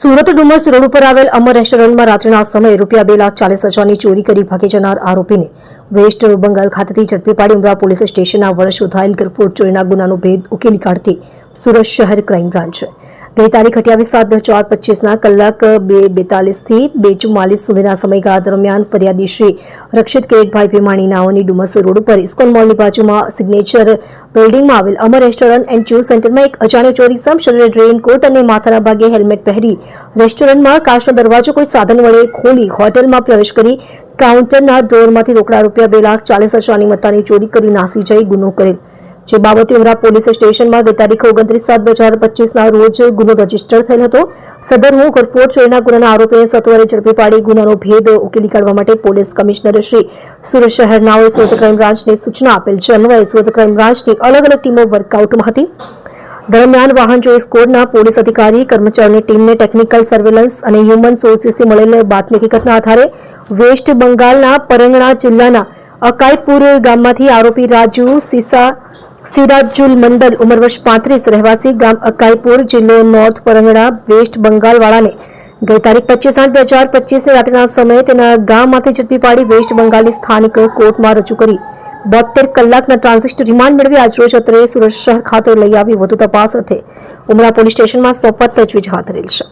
Surat Dumas road ઉપર આવેલ અમર રેસ્ટોરન્ટમાં રાત્રિના સમયે ₹2,40,40,000ની ચોરી કરી ભાગી જનાર આરોપીને વેસ્ટ બંગાળ ખાતેથી ઝડપી પાડી ઉમરા પોલીસ સ્ટેશનના વડા શોધાયેલ ગરફોડ ચોરીના ગુનાનો ભેદ ઉકેલી કાઢતી સુરત શહેર ક્રાઇમ બ્રાન્ચ ગઈ તારીખ 28/7/2025ના કલાક 2:42 થી 2:44 સુધીના સમયગાળા દરમિયાન ફરિયાદી શ્રી રક્ષિત કિરીટભાઈ ભીમાણી નાઓની ડુમસ રોડ ઉપર ઇસ્કોન મોલની બાજુમાં સિગ્નેચર બિલ્ડિંગમાં આવેલ અમર રેસ્ટોરન્ટ એન્ડ જ્યૂસ સેન્ટરમાં એક અજાણ્યો ચોરી સમ શરીરે રેઇનકોટ અને માથાના ભાગે હેલ્મેટ પહેરી રેસ્ટોરન્ટમાં કાચનો દરવાજો કોઈ સાધન વડે ખોલી હોટેલમાં પ્રવેશ કરી કાઉન્ટરના ડોરમાંથી રોકડા ₹2,40,000ની મત્તાની ચોરી કરી નાસી જઈ ગુનો કરેલ જે બાબતે ઉમરા પોલીસ સ્ટેશનમાં ગઈ તારીખ 29/7/2025ના રોજ ગુનો રજીસ્ટર થયેલ હતો. સદરનું ગરફોડ ચોરીના ગુનાના આરોપીને સત્વરે ઝડપી પાડી ગુનાનો ભેદ ઉકેલી કાઢવા માટે પોલીસ કમિશનર શ્રી સુરત શહેરનાઓએ સુરત ક્રાઇમ બ્રાન્ચને સૂચના આપેલ છે. અન્વયે સુરત ક્રાઇમ બ્રાન્ચની અલગ અલગ ટીમો વર્કઆઉટમાં હતી. દરમિયાન વાહન ચોઈસ કોડના પોલીસ અધિકારી કર્મચારીની ટીમને ટેકનિકલ સર્વેલન્સ અને હ્યુમન સોર્સિસથી મળેલ બાતમી હકીકતના આધારે વેસ્ટ બંગાળના પરંગણા જિલ્લાના અકાઈપુર ગામમાંથી આરોપી રાજુ સિરાજુલ મંડલ ઉંમર વર્ષ 35 રહેવાસી ગામ અકાઈપુર જિલ્લો નોર્થ પરંગણા વેસ્ટ બંગાળ વાળાને ગઈ તારીખ 25/8/2025 રાત્રિના સમયે તેના ગામમાંથી ઝડપી પાડી વેસ્ટ બંગાળની સ્થાનિક કોર્ટમાં રજૂ કરી 72 કલાકના ટ્રાન્ઝિટ રિમાન્ડ મેળવી આજરોજ અત્રે સુરત શહેર ખાતે લઈ આવી વધુ તપાસ અર્થે ઉમરા પોલીસ સ્ટેશનમાં સોંપવા તજવીજ હાથ ધરેલ છે.